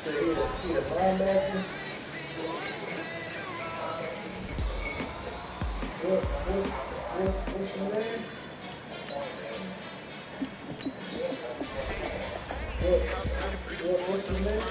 he a linebacker. What's the name? What's the name?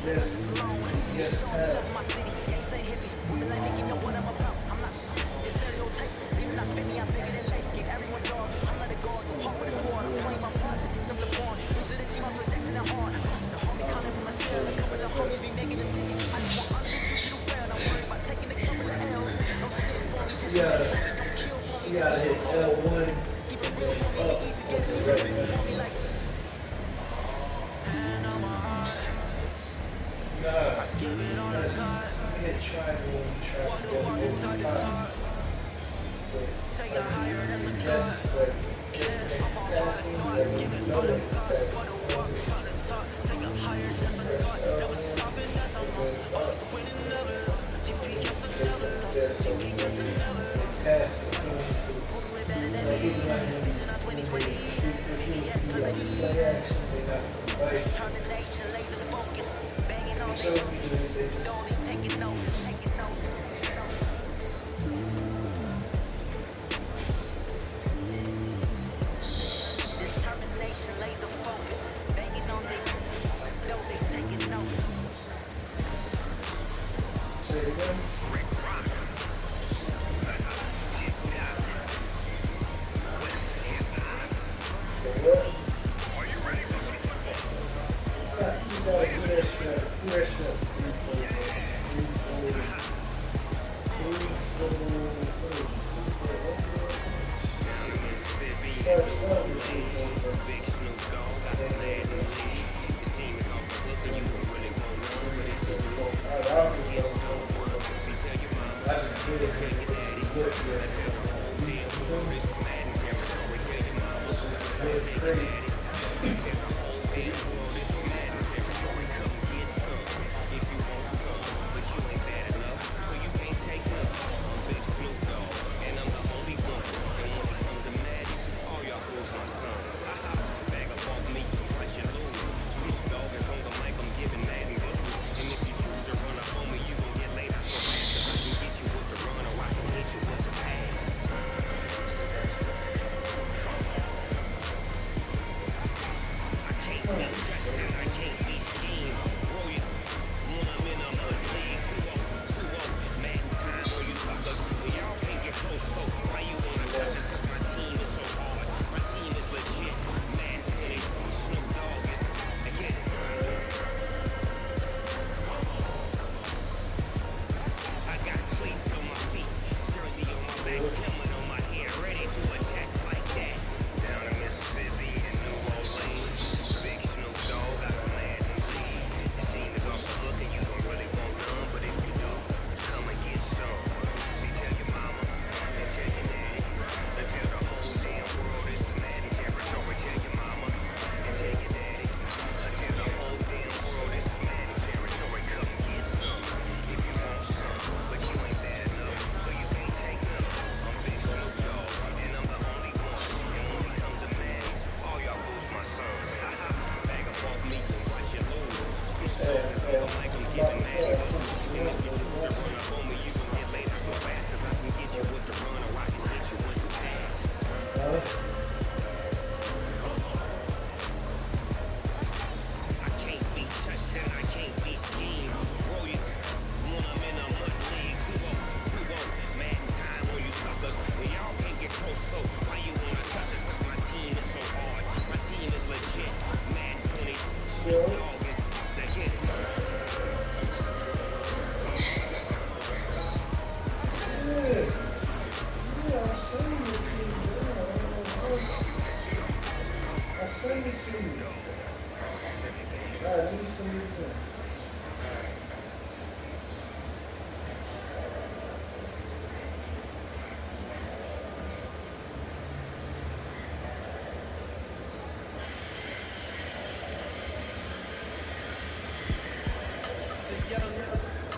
Yes, yes, you gotta hit L1 and then up with the right button. Nah, yes, hit triangle when you try to guess over top. But like to guess, like guess the next passing, like when you know the next passing, you know, just press L1 and then up. They can guess so when they pass the coin, so like even like if you see like play action, they not like they show you that they just say it again. What? You gotta do that shit. Do that shit.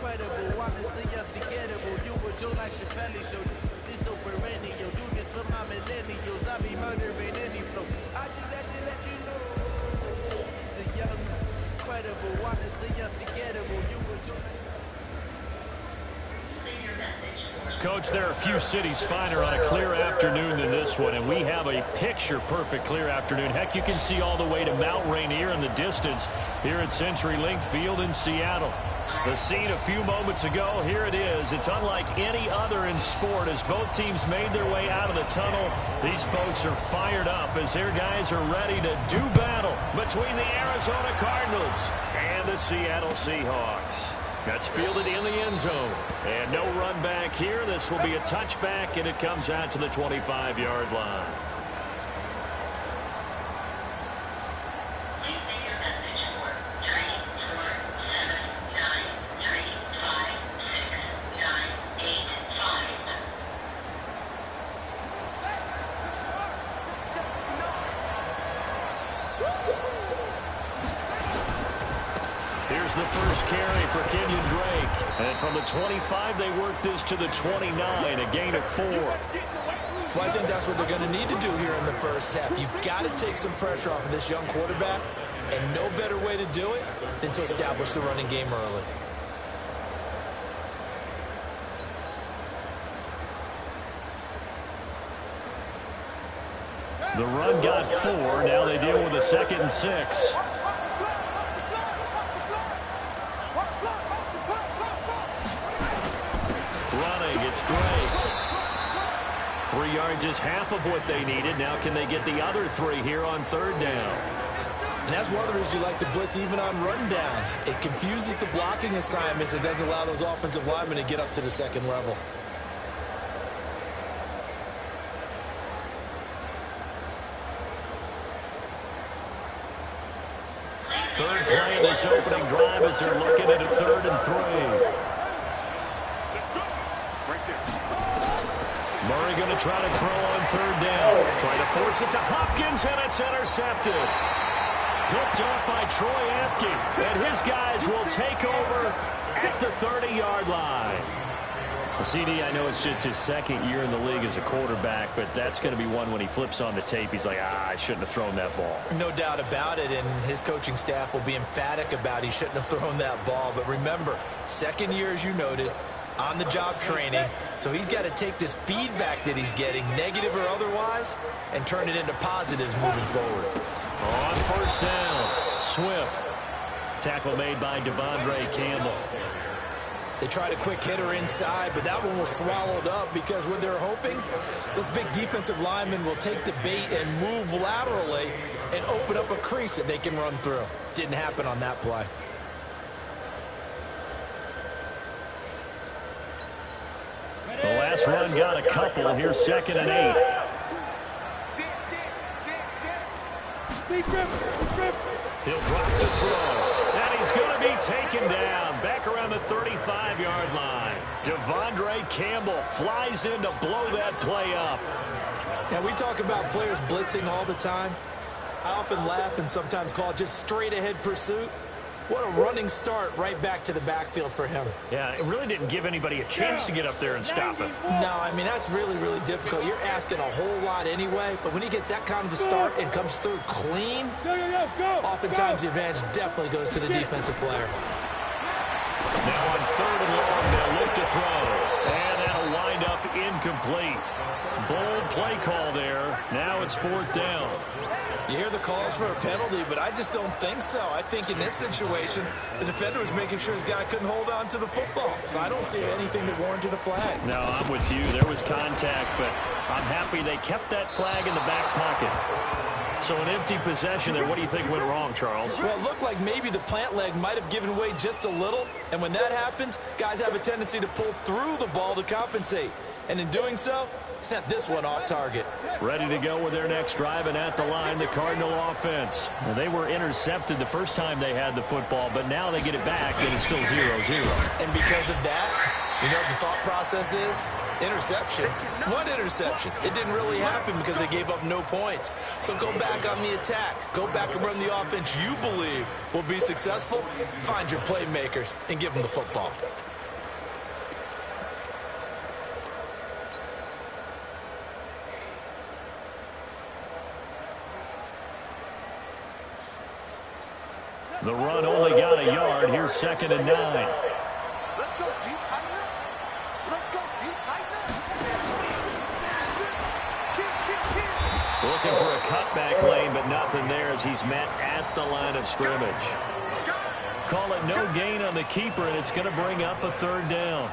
Incredible, honestly unforgettable. You would do like your belly show. This so perennial. Do this for my millennials. I be murdering any flow. I just had to let you know. It's the young, incredible, honestly unforgettable. You would do like. Leave your message. Coach, there are a few cities finer on a clear afternoon than this one, and we have a picture-perfect clear afternoon. Heck, you can see all the way to Mount Rainier in the distance here at CenturyLink Field in Seattle. The scene a few moments ago, here it is. It's unlike any other in sport as both teams made their way out of the tunnel. These folks are fired up as their guys are ready to do battle between the Arizona Cardinals and the Seattle Seahawks. That's fielded in the end zone. And no run back here. This will be a touchback, and it comes out to the 25-yard line. Here's the first carry for Kenyon Drake. And from the 25, they work this to the 29, a gain of 4. Well, I think that's what they're going to need to do here in the first half. You've got to take some pressure off of this young quarterback, and no better way to do it than to establish the running game early. The run got 4. Now they deal with a 2nd and 6. Drake. 3 yards is half of what they needed. Now can they get the other 3 here on 3rd down? And that's one of the reasons you like to blitz even on run downs. It confuses the blocking assignments and doesn't allow those offensive linemen to get up to the 2nd level. Third play of this opening drive as they're looking at a 3rd and 3. Murray going to try to throw on 3rd down. Try to force it to Hopkins, and it's intercepted. Picked off by Troy Apke, and his guys will take over at the 30-yard line. CD, I know it's just his 2nd year in the league as a quarterback, but that's going to be one when he flips on the tape. He's like, I shouldn't have thrown that ball. No doubt about it, and his coaching staff will be emphatic about he shouldn't have thrown that ball. But remember, 2nd year, as you noted, on-the-job training, so he's got to take this feedback that he's getting, negative or otherwise, and turn it into positives moving forward. On 1st down, Swift. Tackle made by Devondre Campbell. They tried a quick hitter inside, but that one was swallowed up because what they're hoping, those big defensive linemen will take the bait and move laterally and open up a crease that they can run through. Didn't happen on that play. The last run got a couple. Here's 2nd and 8. He'll drop the throw. And he's going to be taken down. Back around the 35-yard line. Devondre Campbell flies in to blow that play up. Now, we talk about players blitzing all the time. I often laugh and sometimes call it just straight-ahead pursuit. What a running start right back to the backfield for him. Yeah, it really didn't give anybody a chance to get up there and stop him. No, I mean, that's really, really difficult. You're asking a whole lot anyway, but when he gets that kind of a start and comes through clean, oftentimes the advantage definitely goes to the defensive player. Now on 3rd and long, they'll look to throw. And that'll wind up incomplete. Bold play call there. Now it's 4th down. You hear the calls for a penalty, but I just don't think so. I think in this situation, the defender was making sure his guy couldn't hold on to the football. So I don't see anything that warranted a flag. No, I'm with you. There was contact, but I'm happy they kept that flag in the back pocket. So an empty possession there. What do you think went wrong, Charles? Well, it looked like maybe the plant leg might have given way just a little. And when that happens, guys have a tendency to pull through the ball to compensate. And in doing so, sent this one off target. Ready to go with their next drive, and at the line, the Cardinal offense. Well, they were intercepted the first time they had the football, but now they get it back, and it's still 0-0. And because of that, you know what the thought process is? Interception. One interception. It didn't really happen because they gave up no points. So go back on the attack. Go back and run the offense you believe will be successful. Find your playmakers and give them the football. The run only got a yard. Here's 2nd and 9. Let's go, you tighten up. Let's go, you tighten up. looking for a cutback lane, but nothing there as he's met at the line of scrimmage. Call it no gain on the keeper, and it's going to bring up a third down.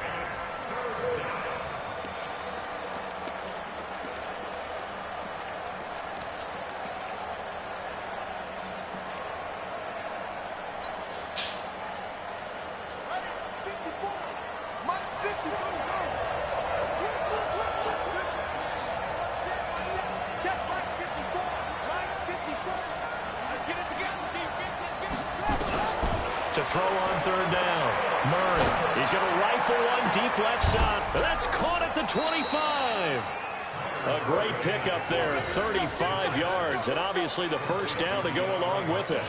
To throw on third down. Murray. He's going to rifle one deep left side. That's caught at the 25. A great pickup there, 35 yards, and obviously the first down to go along with it.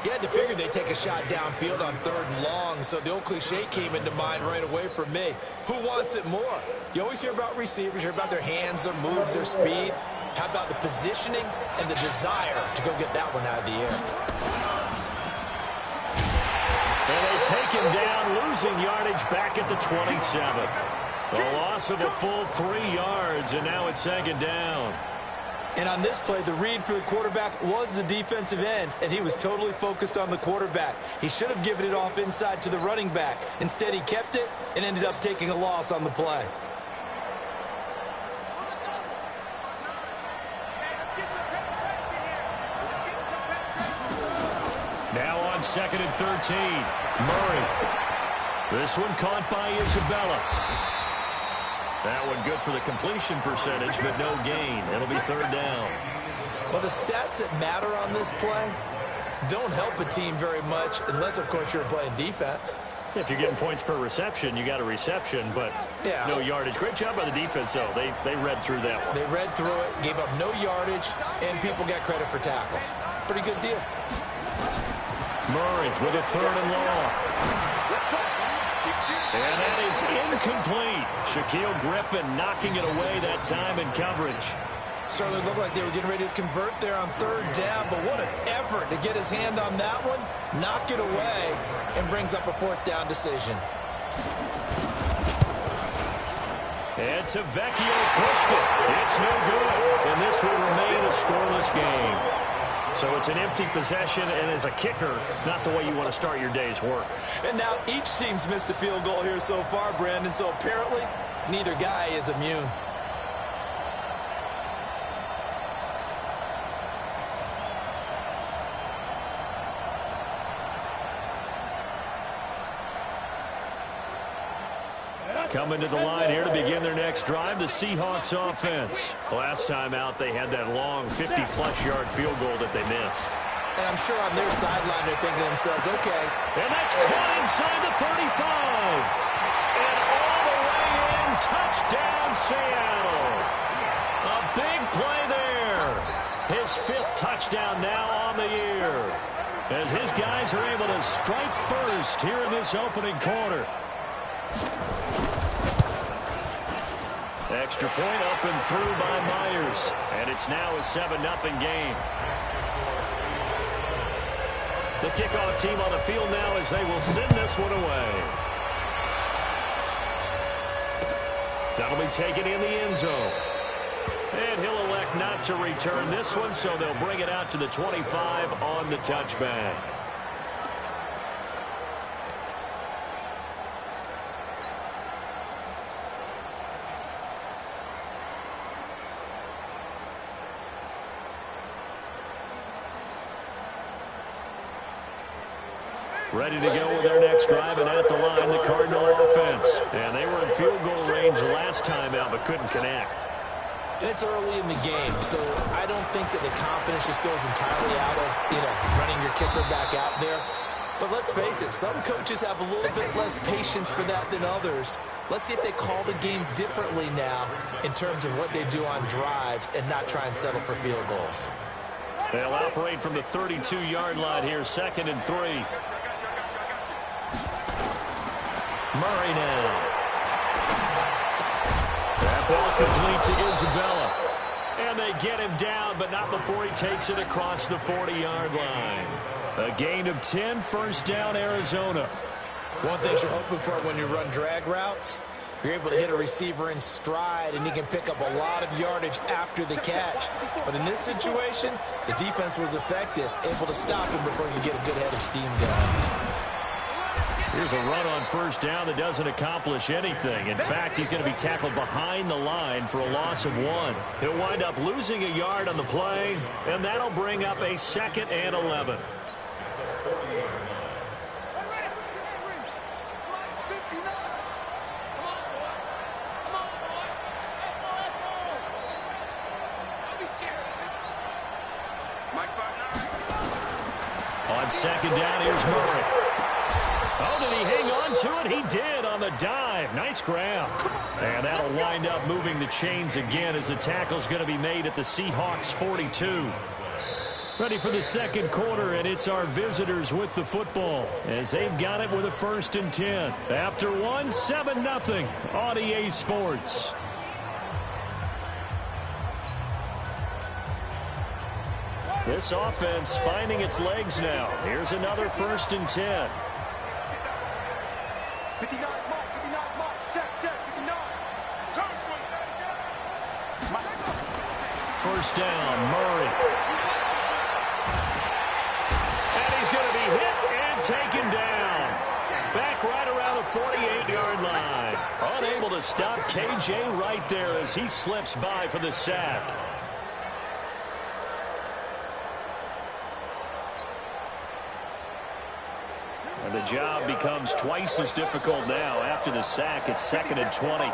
You had to figure they'd take a shot downfield on 3rd and long, so the old cliche came into mind right away for me. Who wants it more? You always hear about receivers, you hear about their hands, their moves, their speed. How about the positioning and the desire to go get that one out of the air? And they take him down, losing yardage back at the 27. A loss of a full 3 yards, and now it's 2nd down. And on this play, the read for the quarterback was the defensive end, and he was totally focused on the quarterback. He should have given it off inside to the running back. Instead, he kept it and ended up taking a loss on the play. Now on 2nd and 13. Murray. This one caught by Isabella. That one good for the completion percentage, but no gain. It'll be 3rd down. Well, the stats that matter on this play don't help a team very much unless, of course, you're playing defense. If you're getting points per reception, you got a reception, but no yardage. Great job by the defense, though. They read through that one. They read through it, gave up no yardage, and people got credit for tackles. Pretty good deal. Murray with a 3rd and long. And that is incomplete. Shaquille Griffin knocking it away that time in coverage. Certainly looked like they were getting ready to convert there on 3rd down, but what an effort to get his hand on that one, knock it away, and brings up a 4th down decision. And Tavecchio pushed it. It's no good. And this will remain a scoreless game. So it's an empty possession, and as a kicker, not the way you want to start your day's work. And now each team's missed a field goal here so far, Brandon, so apparently neither guy is immune. Coming to the line here to begin their next drive, the Seahawks offense. Last time out, they had that long 50-plus yard field goal that they missed. And I'm sure on their sideline they're thinking to themselves, okay. And that's caught inside the 35. And all the way in, touchdown Seattle. A big play there. His 5th touchdown now on the year. As his guys are able to strike first here in this opening quarter. Extra point up and through by Myers. And it's now a 7-0 game. The kickoff team on the field now as they will send this one away. That'll be taken in the end zone. And he'll elect not to return this one, so they'll bring it out to the 25 on the touchback. Ready to go with their next drive, and at the line, the Cardinal offense. And they were in field goal range last time out, but couldn't connect. And it's early in the game, so I don't think that the confidence just goes entirely out of, running your kicker back out there. But let's face it, some coaches have a little bit less patience for that than others. Let's see if they call the game differently now in terms of what they do on drives and not try and settle for field goals. They'll operate from the 32-yard line here, 2nd and 3. Murray now. That ball complete to Isabella. And they get him down, but not before he takes it across the 40-yard line. A gain of 10, 1st down, Arizona. One thing you're hoping for when you run drag routes You're able to hit a receiver in stride, and he can pick up a lot of yardage after the catch. But in this situation, the defense was effective, able to stop him before he could get a good head of steam going. Here's a run on first down that doesn't accomplish anything. In fact, he's going to be tackled behind the line for a loss of 1. He'll wind up losing a yard on the play, and that'll bring up a 2nd and 11. On 2nd down, here's Murray. Oh, did he hang on to it? He did on the dive. Nice grab. And that'll wind up moving the chains again as the tackle's going to be made at the Seahawks 42. Ready for the second quarter, and it's our visitors with the football as they've got it with a 1st and 10. After 1, 7-0 on EA Sports. This offense finding its legs now. Here's another 1st and 10. 59, Mark, check, 59. First down, Murray. And he's going to be hit and taken down. Back right around the 48-yard line. Unable to stop KJ right there as he slips by for the sack. And the job becomes twice as difficult now after the sack. It's 2nd and 20.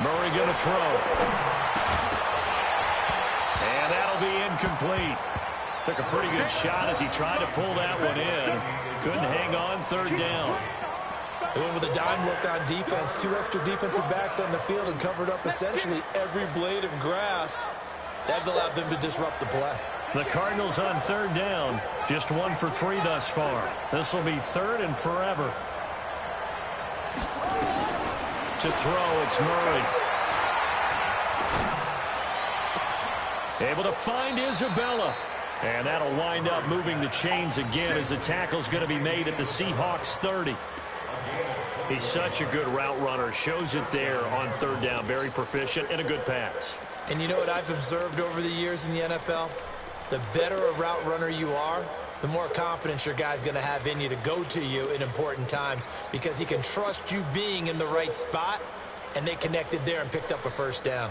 Murray going to throw. And that'll be incomplete. Took a pretty good shot as he tried to pull that one in. Couldn't hang on 3rd down. They went with a dime look on defense. 2 extra defensive backs on the field and covered up essentially every blade of grass. That allowed them to disrupt the play. The Cardinals on 3rd down. Just 1 for 3 thus far. This will be 3rd and forever. To throw, it's Murray. Able to find Isabella. And that'll wind up moving the chains again as the tackle's going to be made at the Seahawks 30. He's such a good route runner. Shows it there on 3rd down. Very proficient and a good pass. And you know what I've observed over the years in the NFL? The better a route runner you are, the more confidence your guy's going to have in you to go to you in important times because he can trust you being in the right spot, and they connected there and picked up a 1st down.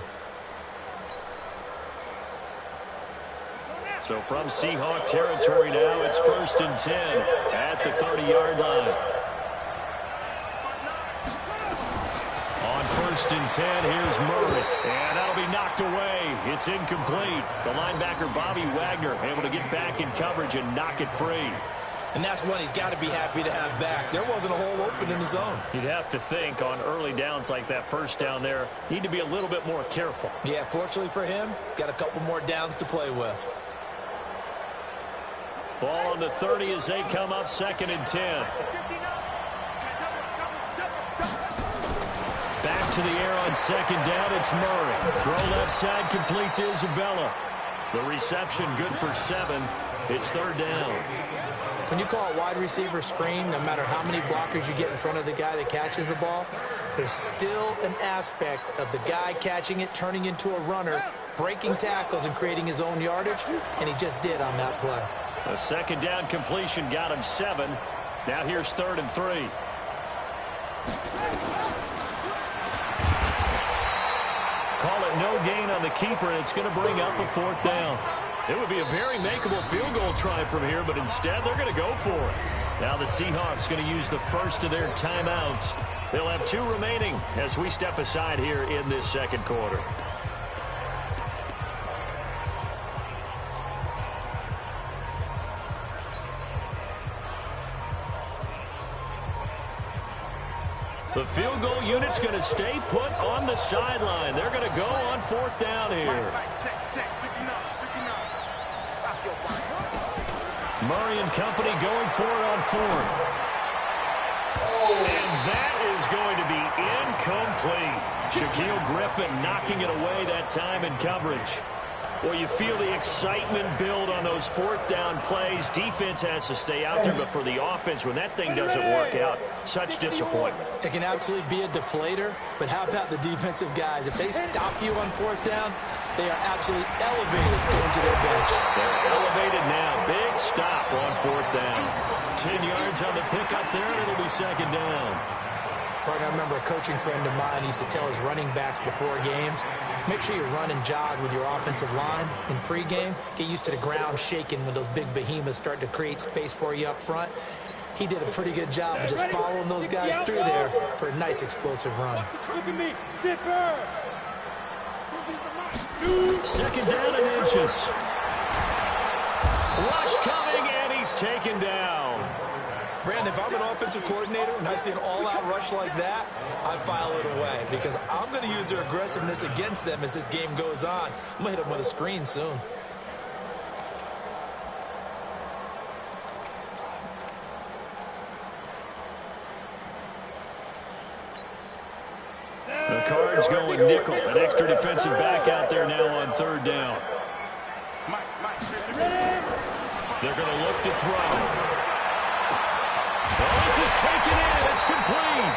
So from Seahawk territory now, it's 1st and 10 at the 30-yard line. On 1st and 10, here's Murray. And that'll be knocked away. It's incomplete. The linebacker, Bobby Wagner, able to get back in coverage and knock it free. And that's one he's got to be happy to have back. There wasn't a hole open in the zone. You'd have to think on early downs like that 1st down there, need to be a little bit more careful. Yeah, fortunately for him, got a couple more downs to play with. Ball on the 30 as they come up 2nd and 10. Back to the air on 2nd down, it's Murray. Throw left side, complete to Isabella. The reception good for 7. It's 3rd down. When you call a wide receiver screen, no matter how many blockers you get in front of the guy that catches the ball, there's still an aspect of the guy catching it, turning into a runner, breaking tackles and creating his own yardage, and he just did on that play. A 2nd down completion got him 7. Now here's 3rd and 3. Call it no gain on the keeper, and it's going to bring up a 4th down. It would be a very makeable field goal try from here, but instead they're going to go for it. Now the Seahawks going to use the first of their timeouts. They'll have 2 remaining as we step aside here in this 2nd quarter. The field goal unit's going to stay put on the sideline. They're going to go on 4th down here. Murray and company going for it on 4th. And that is going to be incomplete. Shaquille Griffin knocking it away that time in coverage. Well, you feel the excitement build on those fourth down plays. Defense has to stay out there, but for the offense, when that thing doesn't work out, such disappointment. It can absolutely be a deflator, but how about the defensive guys? If they stop you on fourth down, they are absolutely elevated going to their bench. They're elevated now. Big stop on fourth down. 10 yards on the pickup there, and it'll be second down. Partner, I remember a coaching friend of mine used to tell his running backs before games, make sure you run and jog with your offensive line in pregame. Get used to the ground shaking when those big behemoths start to create space for you up front. He did a pretty good job of just following those guys through there for a nice explosive run. Second down and inches. Rush coming, and he's taken down. Brandon, if I'm an offensive coordinator and I see an all-out rush like that, I file it away because I'm going to use their aggressiveness against them as this game goes on. I'm going to hit them with a screen soon. The Cards going nickel. An extra defensive back out there now on third down. They're going to look to throw. Oh, this is taken in. It's complete.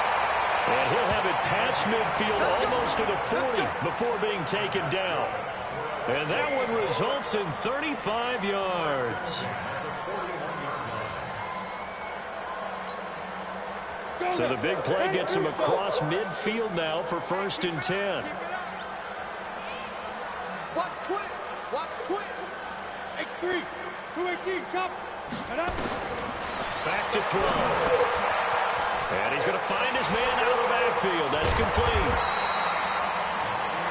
And he'll have it past midfield almost to the 40 before being taken down. And that one results in 35 yards. So the big play gets him across midfield now for 1st and 10. Watch twins. Watch twins. X3. 218. Chop. And up. Back to throw. And he's going to find his man out of the backfield. That's complete.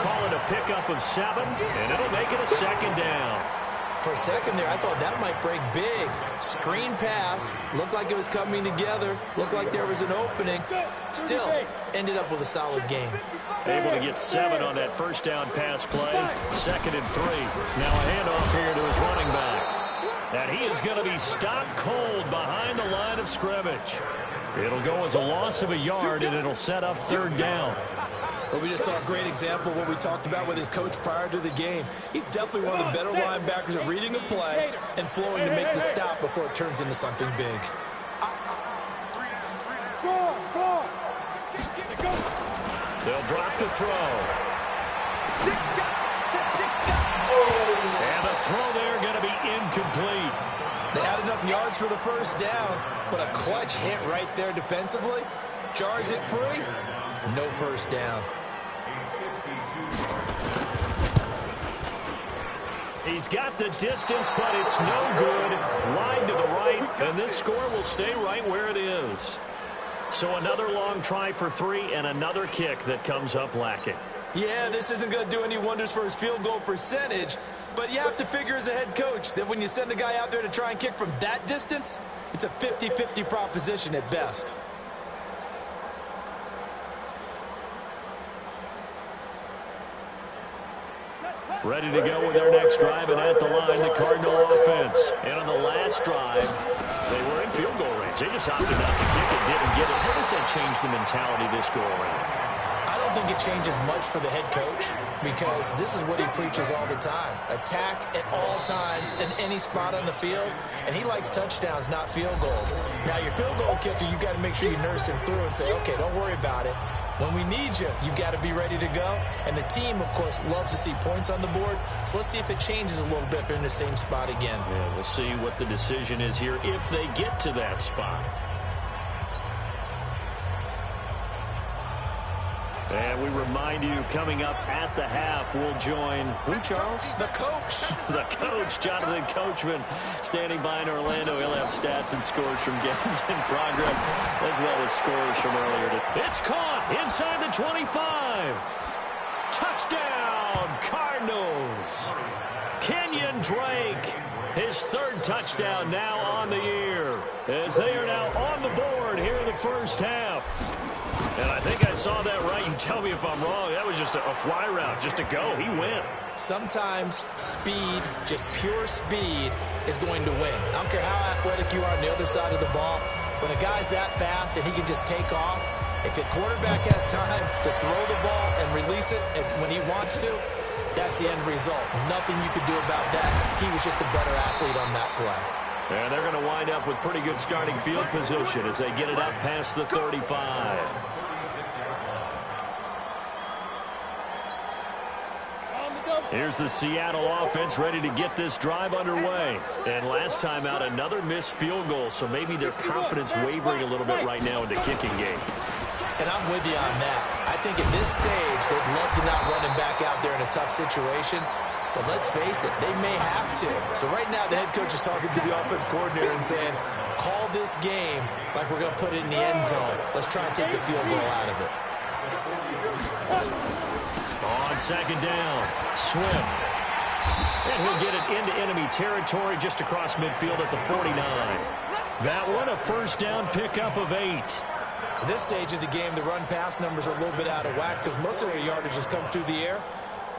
Call it a pickup of 7, and it'll make it a second down. For a second there, I thought that might break big. Screen pass. Looked like it was coming together. Looked like there was an opening. Still, ended up with a solid game. Able to get 7 on that first down pass play. 2nd and 3. Now a handoff here to his running back. And he is going to be stopped cold behind the line of scrimmage. It'll go as a loss of a yard, and it'll set up 3rd down. Well, we just saw a great example of what we talked about with his coach prior to the game. He's definitely one of the better linebackers at reading a play and flowing to make the stop before it turns into something big. They'll drop the throw. And the throw there going to be incomplete. They had enough yards for the first down, but a clutch hit right there defensively. Jars it free. No first down. He's got the distance, but it's no good. Wide to the right, and this score will stay right where it is. So another long try for 3 and another kick that comes up lacking. Yeah, this isn't going to do any wonders for his field goal percentage, but you have to figure as a head coach that when you send a guy out there to try and kick from that distance, it's a 50-50 proposition at best. Ready to go with their next drive, and at the line, the Cardinal offense. And on the last drive, they were in field goal range. They just opted not to kick it, didn't get it. How does that change the mentality this go around? I don't think it changes much for the head coach because this is what he preaches all the time. Attack at all times in any spot on the field, and he likes touchdowns, not field goals. Now, your field goal kicker, you got to make sure you nurse him through and say, okay, don't worry about it. When we need you, you got to be ready to go. And the team, of course, loves to see points on the board. So let's see if it changes a little bit if they're in the same spot again. Yeah, we'll see what the decision is here if they get to that spot. And we remind you, coming up at the half, we'll join who, Charles? The coach. The coach, Jonathan Coachman, standing by in Orlando. He'll have stats and scores from games in progress, as well as scores from earlier. It's caught inside the 25. Touchdown, Cardinals. Kenyon Drake, his 3rd touchdown now on the year, as they are now on the board here in the first half. And I think I saw that right. You tell me if I'm wrong. That was just a fly route, just to go. He went. Sometimes speed, just pure speed, is going to win. I don't care how athletic you are on the other side of the ball. When a guy's that fast and he can just take off, if the quarterback has time to throw the ball and release it when he wants to, That's the end result. Nothing you could do about that. He was just a better athlete on that play. And they're going to wind up with pretty good starting field position as they get it up past the 35. Here's the Seattle offense ready to get this drive underway. And last time out, another missed field goal, so maybe their confidence wavering a little bit right now in the kicking game. And I'm with you on that. I think at this stage, they'd love to not run him back out there in a tough situation. But let's face it, they may have to. So right now, the head coach is talking to the offense coordinator and saying, call this game like we're going to put it in the end zone. Let's try and take the field goal out of it. On second down, Swift. And he'll get it into enemy territory just across midfield at the 49. That one, a first down pickup of 8. At this stage of the game, the run-pass numbers are a little bit out of whack because most of their yardage has come through the air.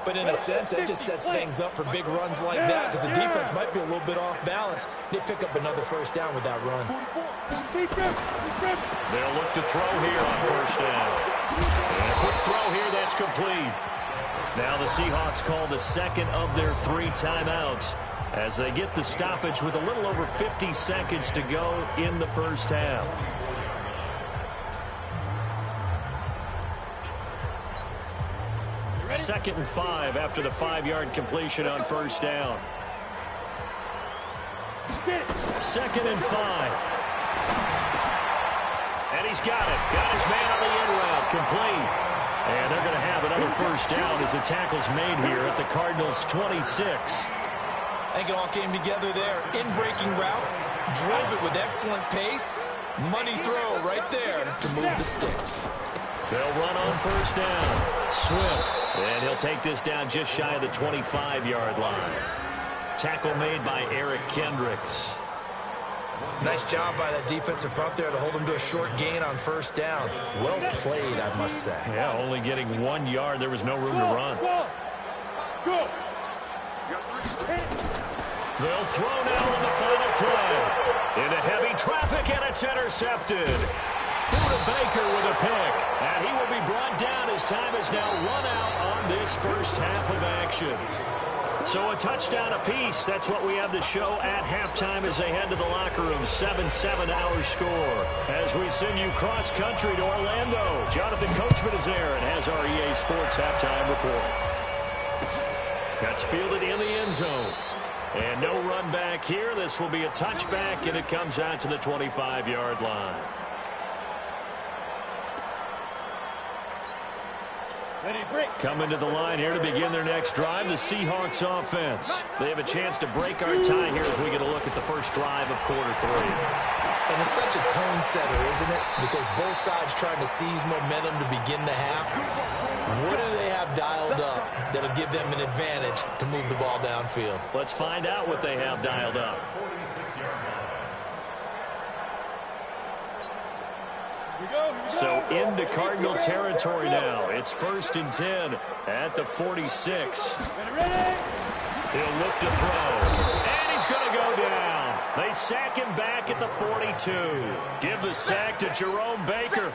But in a sense, that just sets things up for big runs like that because the defense might be a little bit off balance. They pick up another first down with that run. They'll look to throw here on first down. And a quick throw here, that's complete. Now the Seahawks call the second of their 3 timeouts as they get the stoppage with a little over 50 seconds to go in the first half. Second and 5 after the 5-yard completion on first down. Second and 5. And he's got it. Got his man on the in route. Complete. And they're going to have another first down as the tackle's made here at the Cardinals' 26. I think it all came together there. In-breaking route. Drove it with excellent pace. Money throw right there to move the sticks. They'll run on first down. Swift. And he'll take this down just shy of the 25-yard line. Tackle made by Eric Kendricks. Nice job by that defensive front there to hold him to a short gain on first down. Well played, I must say. Yeah, only getting 1 yard. There was no room to run. Go. They'll throw now on the final play. Into heavy traffic, and it's intercepted. Buda Baker with a pick. And he will be brought down as time is now run out on this first half of action. So a touchdown apiece. That's what we have to show at halftime as they head to the locker room. 7-7 our score. As we send you cross-country to Orlando, Jonathan Coachman is there and has our EA Sports halftime report. That's fielded in the end zone. And no run back here. This will be a touchback, and it comes out to the 25-yard line. Coming to the line here to begin their next drive, the Seahawks offense. They have a chance to break our tie here as we get a look at the first drive of quarter 3. And it's such a tone setter, isn't it? Because both sides trying to seize momentum to begin the half. What do they have dialed up that'll give them an advantage to move the ball downfield? Let's find out what they have dialed up. So into Cardinal territory now. It's 1st and 10 at the 46. He'll look to throw. And he's going to go down. They sack him back at the 42. Give the sack to Jerome Baker.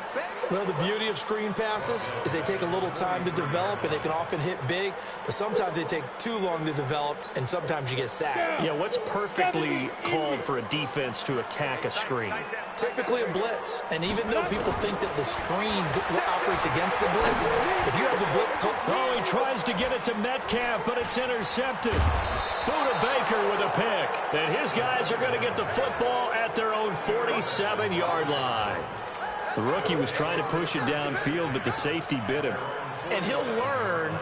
Well, the beauty of screen passes is they take a little time to develop, and they can often hit big, but sometimes they take too long to develop, and sometimes you get sacked. Yeah, what's perfectly called for a defense to attack a screen? Typically a blitz, and even though people think that the screen operates against the blitz, if you have the blitz called... Oh, he tries to get it to Metcalf, but it's intercepted. Buda Baker with a pick. And his guys are going to get the football at their own 47-yard line. The rookie was trying to push it downfield, but the safety bit him. And he'll learn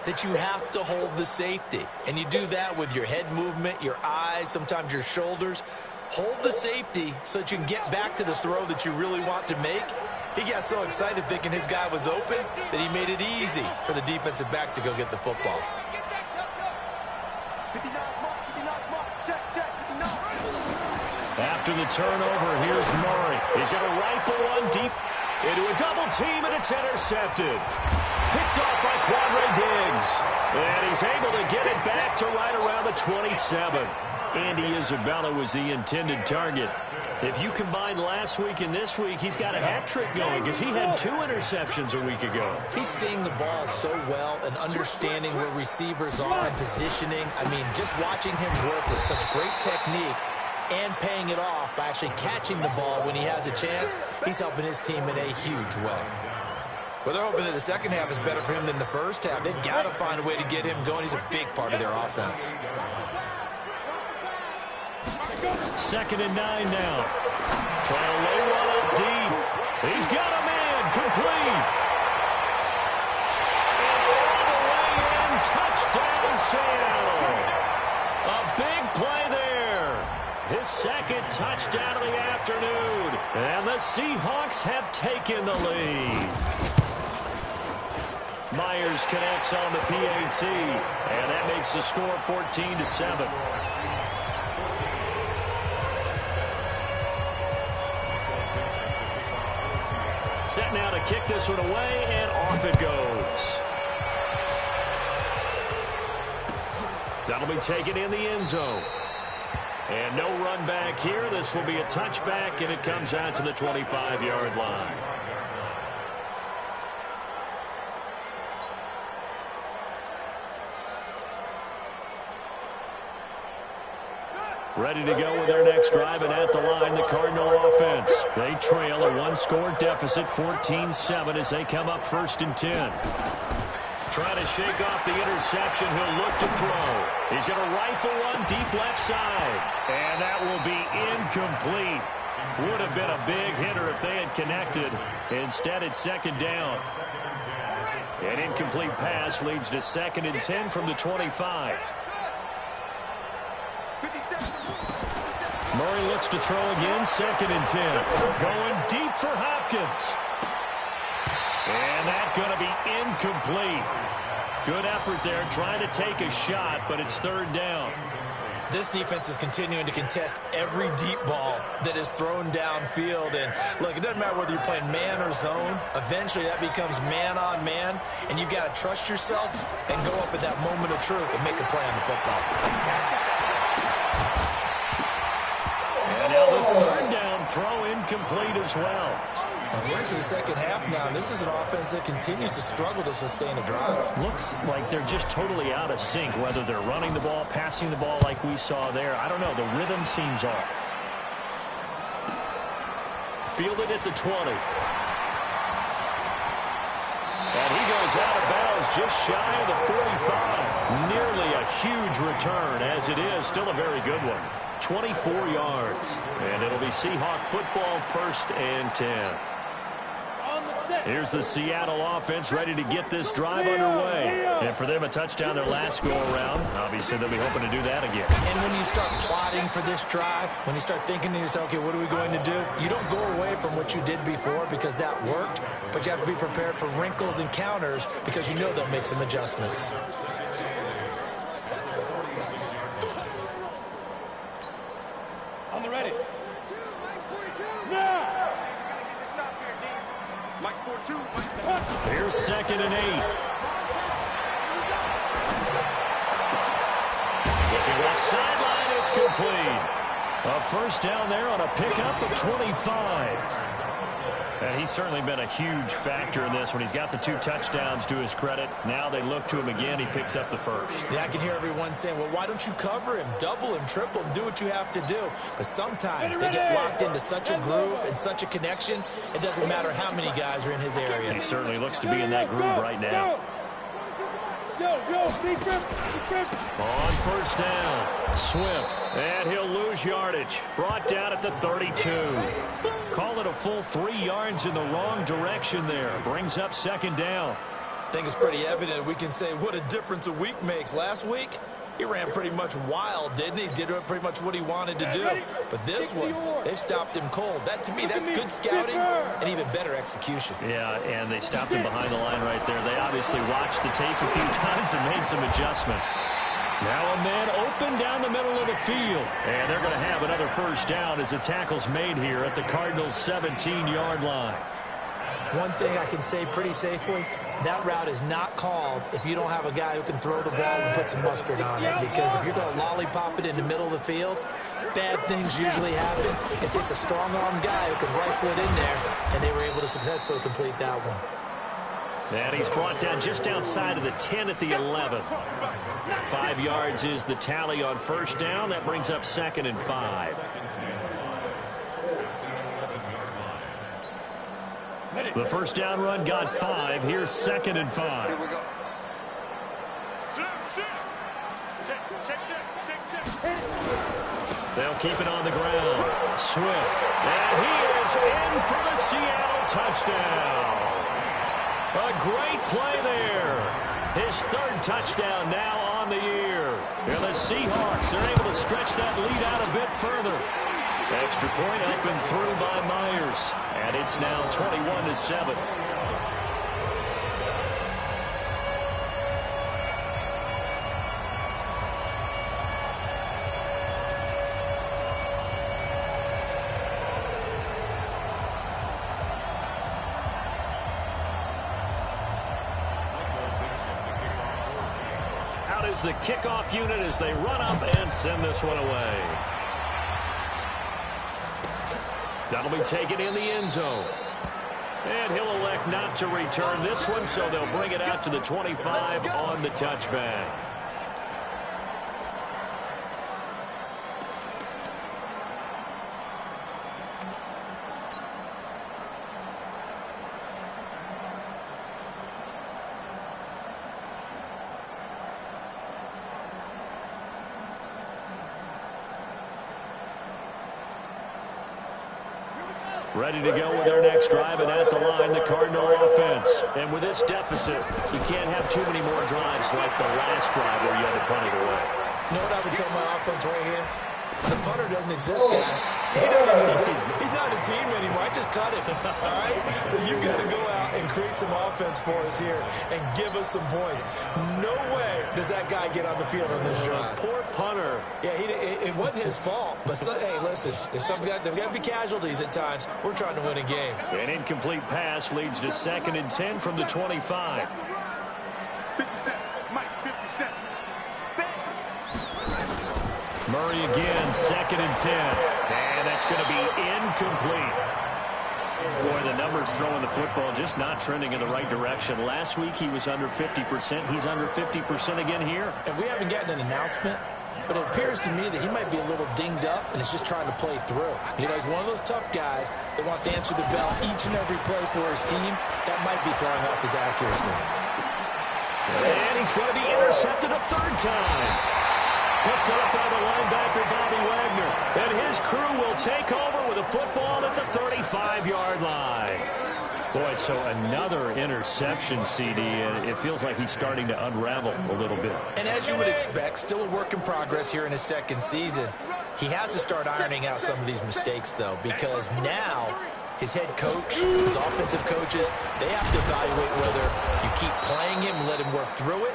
that you have to hold the safety. And you do that with your head movement, your eyes, sometimes your shoulders. Hold the safety so that you can get back to the throw that you really want to make. He got so excited thinking his guy was open that he made it easy for the defensive back to go get the football. After the turnover, here's Murray. He's going to rifle one deep into a double team, and it's intercepted. Picked off by Quadre Diggs. And he's able to get it back to right around the 27. Andy Isabella was the intended target. If you combine last week and this week, he's got a hat trick going because he had 2 interceptions a week ago. He's seeing the ball so well and understanding where receivers are and positioning. I mean, just watching him work with such great technique and paying it off by actually catching the ball when he has a chance, he's helping his team in a huge way. Well, they're hoping that the second half is better for him than the first half. They've got to find a way to get him going. He's a big part of their offense. 2nd and 9 now. Trying to lay one up deep. He's got a man. Complete. And all the way in. Touchdown, Seattle. A big play there. His 2nd touchdown of the afternoon. And the Seahawks have taken the lead. Myers connects on the PAT. And that makes the score 14-7. Set now to kick this one away, and off it goes. That'll be taken in the end zone. And no run back here. This will be a touchback, and it comes out to the 25-yard line. Ready to go with their next drive, and at the line, the Cardinal offense. They trail a 1-score deficit, 14-7, as they come up 1st and 10. Trying to shake off the interception. He'll look to throw. He's going to rifle one deep left side. And that will be incomplete. Would have been a big hitter if they had connected. Instead, it's 2nd down. An incomplete pass leads to 2nd and 10 from the 25. Murray looks to throw again, 2nd and 10. Going deep for Hopkins. And that's going to be incomplete. Good effort there, trying to take a shot, but it's 3rd down. This defense is continuing to contest every deep ball that is thrown downfield. And, look, it doesn't matter whether you're playing man or zone. Eventually, that becomes man-on-man, and you've got to trust yourself and go up at that moment of truth and make a play on the football. And now the 3rd down throw incomplete as well. And we're into the 2nd half now. This is an offense that continues to struggle to sustain a drive. Looks like they're just totally out of sync, whether they're running the ball, passing the ball like we saw there. I don't know. The rhythm seems off. Fielded at the 20. And he goes out of bounds just shy of the 45. Nearly a huge return, as it is. Still a very good one. 24 yards. And it'll be Seahawk football, 1st and 10. Here's the Seattle offense ready to get this drive underway. And for them, a touchdown their last go-around. Obviously, they'll be hoping to do that again. And when you start plotting for this drive, when you start thinking to yourself, okay, what are we going to do? You don't go away from what you did before because that worked, but you have to be prepared for wrinkles and counters because you know they'll make some adjustments. On the ready. Now! Here's 2nd and 8. Looking left sideline, it's complete. A 1st down there on a pickup of 25. And he's certainly been a huge factor in this when he's got the 2 touchdowns to his credit. Now they look to him again. He picks up the 1st. Yeah, I can hear everyone saying, well, why don't you cover him, double him, triple him, do what you have to do. But sometimes they get locked into such a groove and such a connection, it doesn't matter how many guys are in his area. He certainly looks to be in that groove right now. On 1st down, Swift, and he'll lose yardage. Brought down at the 32. Call it a full 3 yards in the wrong direction there. Brings up 2nd down. I think it's pretty evident we can say what a difference a week makes. Last week, he ran pretty much wild, didn't he? Did pretty much what he wanted to do. But this one, they've stopped him cold. That, to me, that's good scouting and even better execution. Yeah, and they stopped him behind the line right there. They obviously watched the tape a few times and made some adjustments. Now a man open down the middle of the field. And they're going to have another 1st down as the tackle's made here at the Cardinals' 17-yard line. One thing I can say pretty safely, that route is not called if you don't have a guy who can throw the ball and put some mustard on it. Because if you're going to lollipop it in the middle of the field, bad things usually happen. It takes a strong-arm guy who can rifle it in there, and they were able to successfully complete that one. And he's brought down just outside of the 10 at the 11. 5 yards is the tally on first down. That brings up 2nd and 5. The first down run got 5. Here's 2nd and 5. Here we go. They'll keep it on the ground. Swift. And he is in for the Seattle touchdown. A great play there. His 3rd touchdown now on the year. And the Seahawks are able to stretch that lead out a bit further. Extra point up and through by Myers. And it's now 21-7. Out is the kickoff unit as they run up and send this one away. That'll be taken in the end zone. And he'll elect not to return this one, so they'll bring it out to the 25 on the touchback. Ready to go with their next drive, and at the line, the Cardinal offense. And with this deficit, you can't have too many more drives like the last drive where you had to punt it away. You know what I would tell my offense right here? The punter doesn't exist, guys. He doesn't exist. He's not a team anymore. I just cut him. All right? So you've got to go out and create some offense for us here and give us some points. No way does that guy get on the field on this drive. Poor punter. Yeah, it wasn't his fault. But, hey, listen, there's got to be casualties at times. We're trying to win a game. An incomplete pass leads to 2nd and 10 from the 25. 50 Cent. Mike, 50 Cent. Murray again, 2nd and 10. And that's going to be incomplete. Boy, the numbers throwing the football just not trending in the right direction. Last week he was under 50%. He's under 50% again here. And we haven't gotten an announcement, but it appears to me that he might be a little dinged up and is just trying to play through. You know, he's one of those tough guys that wants to answer the bell each and every play for his team. That might be throwing off his accuracy. And he's going to be intercepted a 3rd time. Picked up by the linebacker, Bobby Wagner. And his crew will take over with a football at the 35-yard line. Boy, so another interception, CD, and it feels like he's starting to unravel a little bit. And as you would expect, still a work in progress here in his 2nd season. He has to start ironing out some of these mistakes, though, because now his head coach, his offensive coaches, they have to evaluate whether you keep playing him and let him work through it,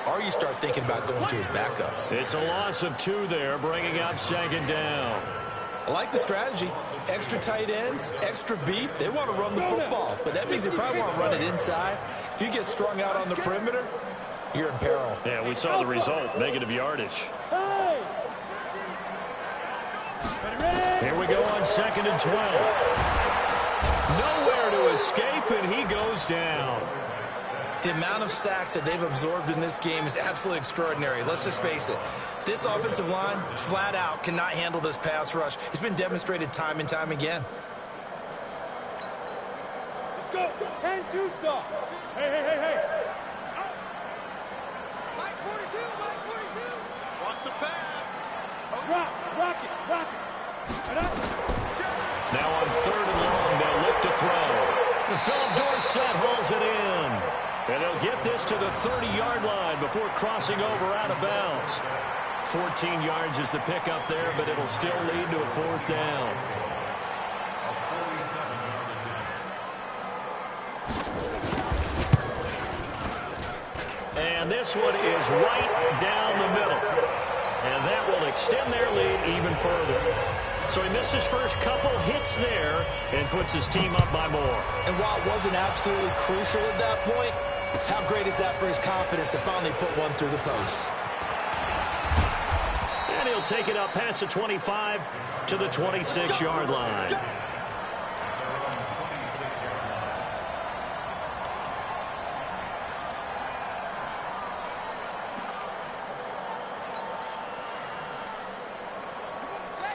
or you start thinking about going to his backup. It's a loss of 2 there, bringing up 2nd down. I like the strategy. Extra tight ends, extra beef. They want to run the football, but that means they probably want to run it inside. If you get strung out on the perimeter, you're in peril. Yeah, we saw the result, negative yardage. Here we go on 2nd and 12. Nowhere to escape, and he goes down. The amount of sacks that they've absorbed in this game is absolutely extraordinary. Let's just face it. This offensive line, flat out, cannot handle this pass rush. It's been demonstrated time and time again. Let's go. 10-2 stop. Hey. Mike 42, Mike 42. Watch the pass. Rock it. And up. Now on 3rd and long, they'll look to throw. Philip Dorsett hauls it in. And they'll get this to the 30-yard line before crossing over out of bounds. 14 yards is the pickup there, but it'll still lead to a 4th down. And this one is right down the middle. And that will extend their lead even further. So he missed his first couple hits there and puts his team up by more. And while it wasn't absolutely crucial at that point, How great is that for his confidence to finally put one through the post? And he'll take it up past the 25 to the 26-yard line.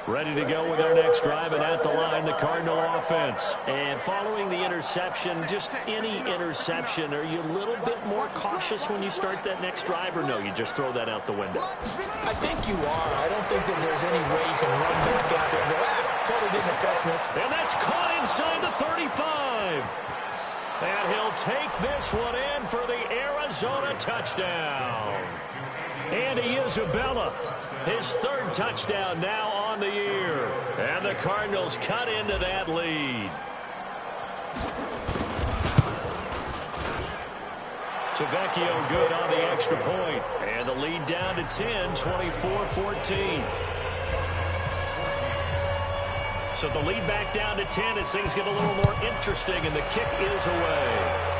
Ready to go with our next drive, and at the line, the Cardinal offense. And following the interception, just any interception, are you a little bit more cautious when you start that next drive, or no, you just throw that out the window? I think you are. I don't think that there's any way you can run back out there and go, totally didn't affect me. And that's caught inside the 35. And he'll take this one in for the Arizona touchdown. Andy Isabella, his third touchdown now on the year. And the Cardinals cut into that lead. Tavecchio good on the extra point. And the lead down to 10, 24-14. So the lead back down to 10 as things get a little more interesting, and the kick is away.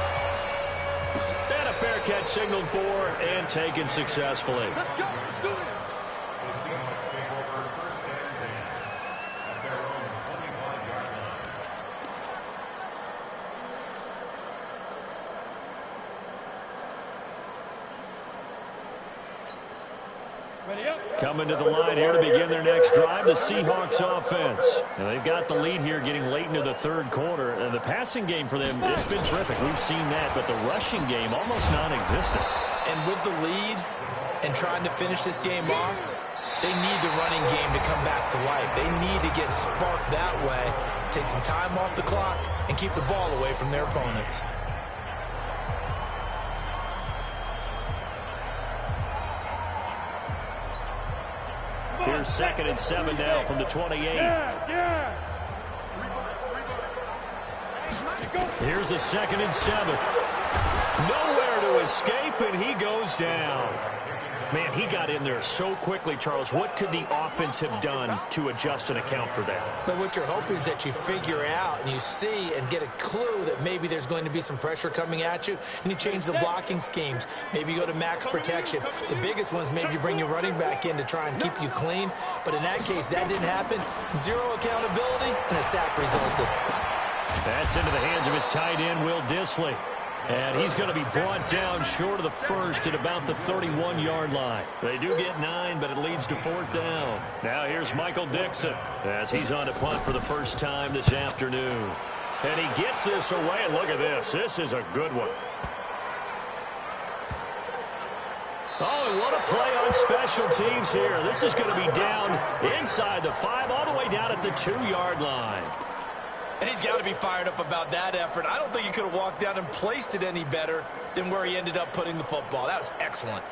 And a fair catch signaled for and taken successfully. Let's go. Let's do it. Coming to the line here to begin their next drive, the Seahawks offense. And they've got the lead here getting late into the third quarter. And the passing game for them, it's been terrific. We've seen that, but the rushing game almost non-existent. And with the lead and trying to finish this game off, they need the running game to come back to life. They need to get sparked that way, take some time off the clock, and keep the ball away from their opponents. Here's 2nd and 7 now from the 28. Here's a 2nd and 7. Nowhere to escape, and he goes down. Man, he got in there so quickly, Charles. What could the offense have done to adjust and account for that? But what you're hoping is that you figure out and you see and get a clue that maybe there's going to be some pressure coming at you, and you change the blocking schemes. Maybe you go to max protection. The biggest one is maybe you bring your running back in to try and keep you clean. But in that case, that didn't happen. Zero accountability, and a sack resulted. That's into the hands of his tight end, Will Dissly. And he's going to be brought down short of the first at about the 31-yard line. They do get 9, but it leads to 4th down. Now here's Michael Dixon as he's on to punt for the first time this afternoon. And he gets this away, and look at this. This is a good one. Oh, and what a play on special teams here. This is going to be down inside the 5, all the way down at the 2-yard line. And he's got to be fired up about that effort. I don't think he could have walked down and placed it any better than where he ended up putting the football. That was excellent.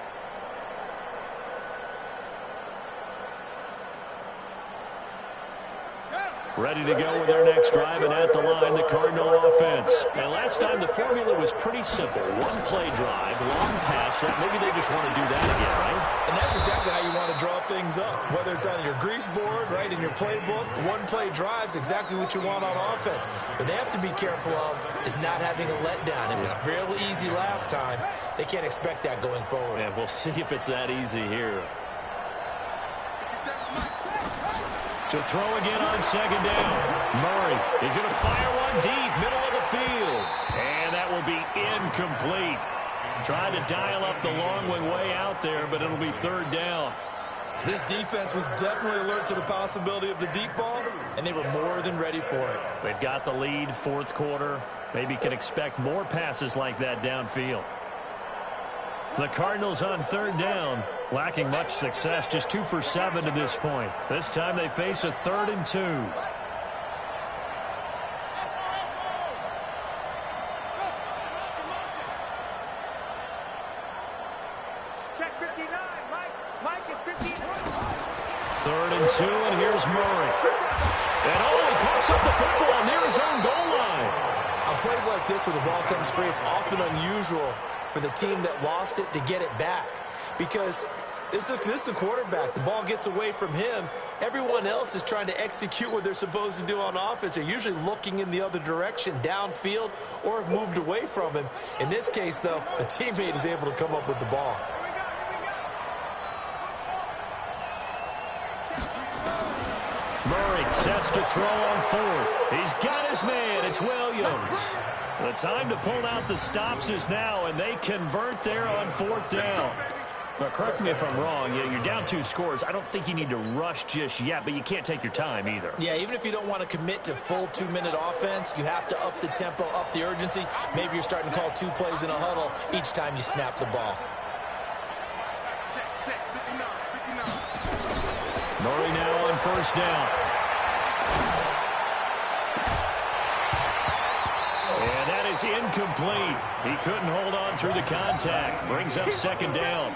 Ready to go with our next drive, and at the line, the Cardinal offense. And last time, the formula was pretty simple. One-play drive, long pass. Maybe they just want to do that again, right? And that's exactly how you want to draw things up. Whether it's on your grease board, right, in your playbook, one-play drive's exactly what you want on offense. What they have to be careful of is not having a letdown. It was real easy last time. They can't expect that going forward. And we'll see if it's that easy here. To throw again on 2nd down. Murray is going to fire one deep, middle of the field. And that will be incomplete. Trying to dial up the long one way out there, but it'll be 3rd down. This defense was definitely alert to the possibility of the deep ball, and they were more than ready for it. They've got the lead, 4th quarter. Maybe can expect more passes like that downfield. The Cardinals on 3rd down, lacking much success, just 2 for 7 to this point. This time they face a 3rd and 2. Check 59. Mike is 59. 3rd and 2, and here's Murray. And he coughs up the football near his own goal line. On plays like this where the ball comes free, it's often unusual for the team that lost it to get it back, because This is the quarterback. The ball gets away from him. Everyone else is trying to execute what they're supposed to do on offense. They're usually looking in the other direction, downfield, or have moved away from him. In this case, though, the teammate is able to come up with the ball. Murray sets to throw on fourth. He's got his man. It's Williams. The time to pull out the stops is now, and they convert there on fourth down. Now, correct me if I'm wrong. Yeah, you're down 2 scores. I don't think you need to rush just yet, but you can't take your time either. Yeah, even if you don't want to commit to full 2-minute offense, you have to up the tempo, up the urgency. Maybe you're starting to call 2 plays in a huddle each time you snap the ball. Murray now on first down. And that is incomplete. He couldn't hold on through the contact. Brings up second down.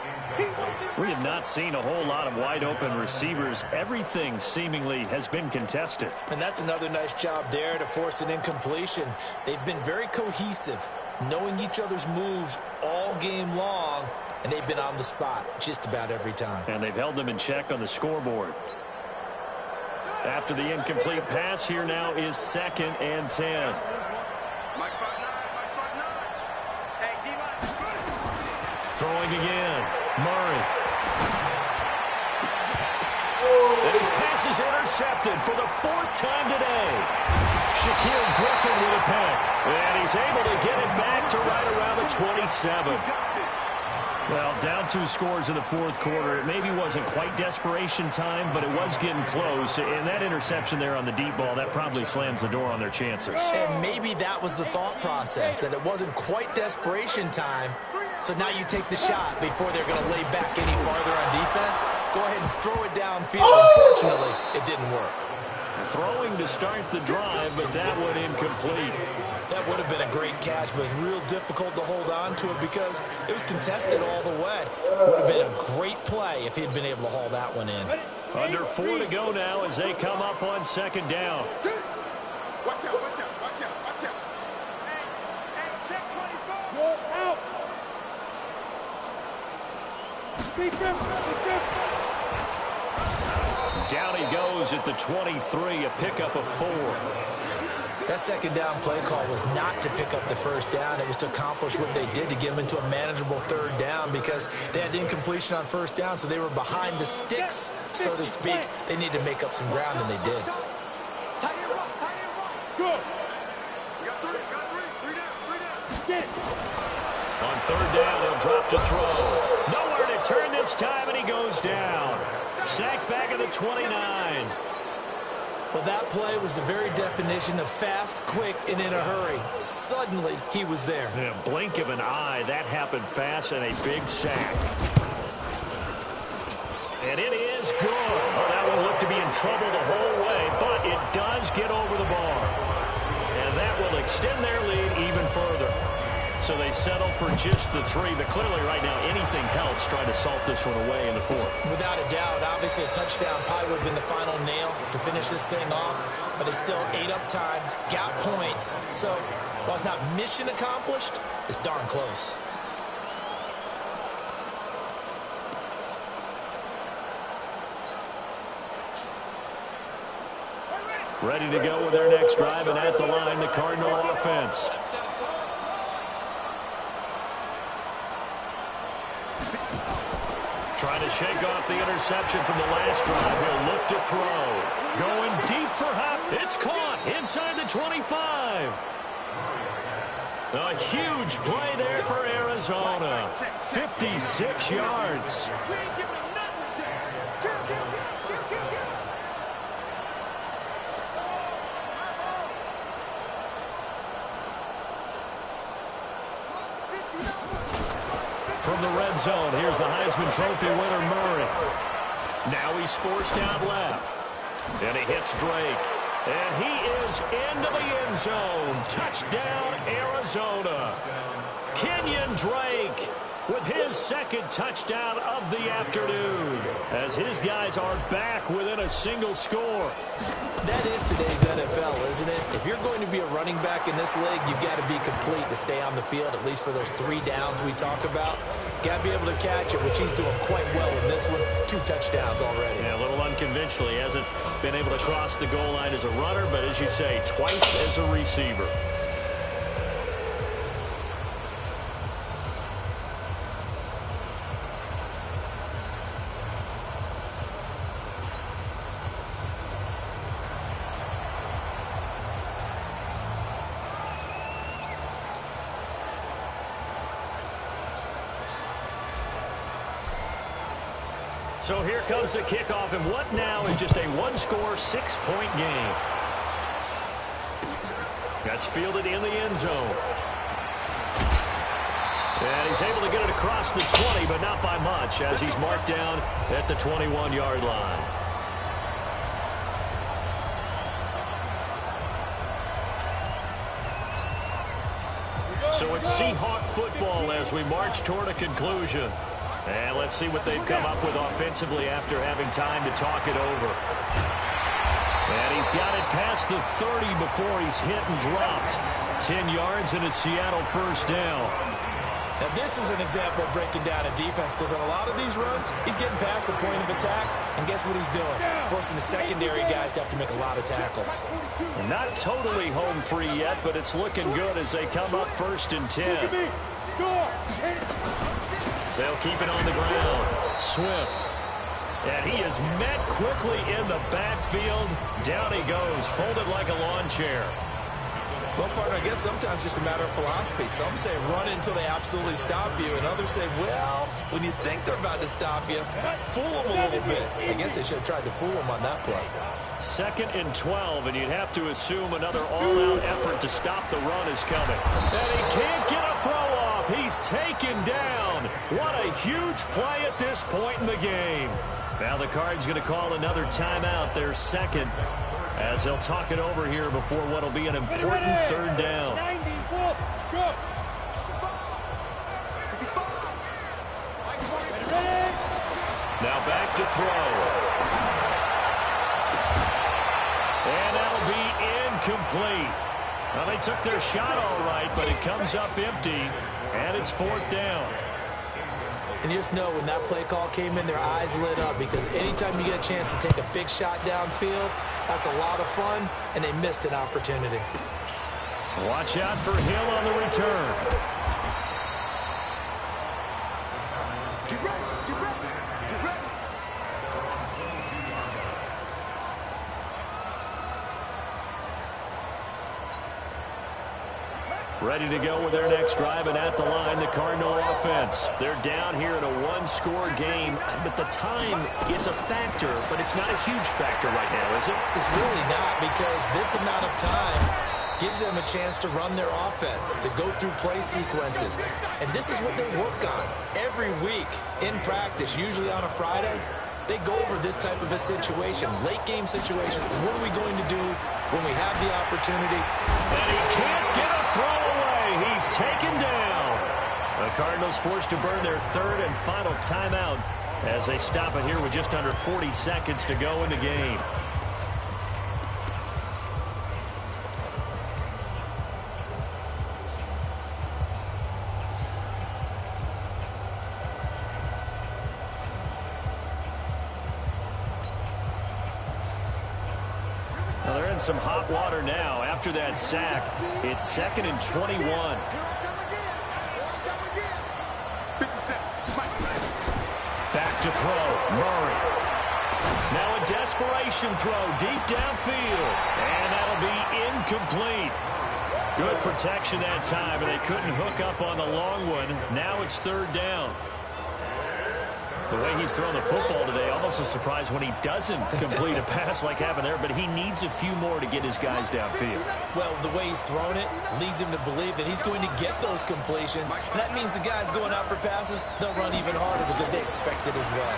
We have not seen a whole lot of wide-open receivers. Everything seemingly has been contested. And that's another nice job there to force an incompletion. They've been very cohesive, knowing each other's moves all game long, and they've been on the spot just about every time. And they've held them in check on the scoreboard. After the incomplete pass, here now is 2nd and 10. Throwing again. Murray. And his pass is intercepted for the 4th time today. Shaquille Griffin with a pick. And he's able to get it back to right around the 27. Well, down 2 scores in the 4th quarter. It maybe wasn't quite desperation time, but it was getting close. And that interception there on the deep ball, that probably slams the door on their chances. And maybe that was the thought process, that it wasn't quite desperation time. So now you take the shot before they're going to lay back any farther on defense. Go ahead and throw it downfield. Unfortunately, it didn't work. Throwing to start the drive, but that one incomplete. That would have been a great catch, but it was real difficult to hold on to it because it was contested all the way. Would have been a great play if he had been able to haul that one in. Under 4 to go now as they come up on 2nd down. Watch out, watch out, watch out, watch out. Hey, check 24. Go out. Down he goes at the 23, a pickup of 4. That 2nd down play call was not to pick up the 1st down. It was to accomplish what they did to get them into a manageable 3rd down because they had incompletion on 1st down, so they were behind the sticks, so to speak. They needed to make up some ground, and they did. Good. We got 3 down. Get it. On 3rd down, he'll drop to throw. Nowhere to turn this time, and he goes down. Sacked back at the 29. Well, that play was the very definition of fast, quick, and in a hurry. Suddenly, he was there. In a blink of an eye, that happened fast, and a big sack. And it is good. Oh, that one looked to be in trouble the whole way, but it does get over the bar. And that will extend their lead even further. So they settle for just the 3, but clearly right now anything helps trying to salt this one away in the 4th. Without a doubt, obviously a touchdown probably would have been the final nail to finish this thing off, but they still ate up time, got points. So while it's not mission accomplished, it's darn close. Ready to go with their next drive, and at the line, the Cardinal offense. Trying to shake off the interception from the last drive. He'll look to throw. Going deep for Hop. It's caught inside the 25. A huge play there for Arizona. 56 yards. From the red zone, here's the Heisman Trophy winner, Murray. Now he's forced out left. And he hits Drake. And he is into the end zone. Touchdown, Arizona. Kenyon Drake with his second touchdown of the afternoon, as his guys are back within a single score. That is today's NFL, isn't it? If you're going to be a running back in this league, you've got to be complete to stay on the field, at least for those 3 downs we talk about. Got to be able to catch it, which he's doing quite well in this one. 2 touchdowns already. Yeah, a little unconventional. He hasn't been able to cross the goal line as a runner, but as you say, twice as a receiver. So here comes the kickoff, and what now is just a 1-score, 6-point game. That's fielded in the end zone. And he's able to get it across the 20, but not by much, as he's marked down at the 21-yard line. So it's Seahawk football as we march toward a conclusion. And let's see what they've come up with offensively after having time to talk it over. And he's got it past the 30 before he's hit and dropped. 10 yards and a Seattle first down. Now, this is an example of breaking down a defense, because on a lot of these runs, he's getting past the point of attack, and guess what he's doing? Forcing the secondary guys to have to make a lot of tackles. Not totally home free yet, but it's looking good as they come up first and 10. They'll keep it on the ground. Swift. And he is met quickly in the backfield. Down he goes, folded like a lawn chair. Well, partner, I guess sometimes it's just a matter of philosophy. Some say run until they absolutely stop you, and others say, well, when you think they're about to stop you, fool them a little bit. I guess they should have tried to fool them on that play. 2nd and 12, and you'd have to assume another all-out effort to stop the run is coming. And he can't get a throw off. He's taken down. What a huge play at this point in the game. Now the Cards going to call another timeout, their second, as they'll talk it over here before what will be an important 3rd down. Now back to throw. And that'll be incomplete. Well, they took their shot all right, but it comes up empty, and it's 4th down. And you just know when that play call came in, their eyes lit up, because anytime you get a chance to take a big shot downfield, that's a lot of fun, and they missed an opportunity. Watch out for Hill on the return. Get ready, get ready, get ready. Ready to go with their next drive, and at the line, the Cardinal offense. They're down here in a 1-score game, but the time, it's a factor, but it's not a huge factor right now, is it? It's really not, because this amount of time gives them a chance to run their offense, to go through play sequences. And this is what they work on every week in practice, usually on a Friday. They go over this type of a situation, late game situation. What are we going to do when we have the opportunity? And he can't get a throw away. He's taken down. The Cardinals forced to burn their 3rd and final timeout as they stop it here with just under 40 seconds to go in the game. Some hot water now after that sack. It's 2nd and 21. Back to throw. Murray. Now a desperation throw deep downfield. And that'll be incomplete. Good protection that time, and they couldn't hook up on the long one. Now it's 3rd down. The way he's thrown the football today, almost a surprise when he doesn't complete a pass like happened there, but he needs a few more to get his guys downfield. Well, the way he's thrown it leads him to believe that he's going to get those completions. And that means the guys going out for passes, they'll run even harder because they expect it as well.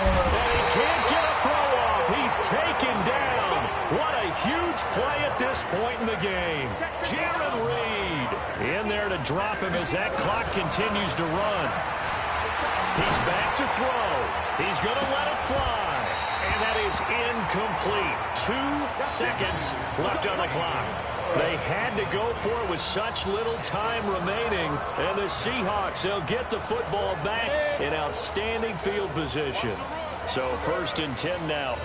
And he can't get a throw off. He's taken down. What a huge play at this point in the game. Jaron Reed In there to drop him as that clock continues to run. He's back to throw. He's going to let it fly. And that is incomplete. 2 seconds left on the clock. They had to go for it with such little time remaining. And the Seahawks, they'll get the football back in outstanding field position. So 1st and 10 now.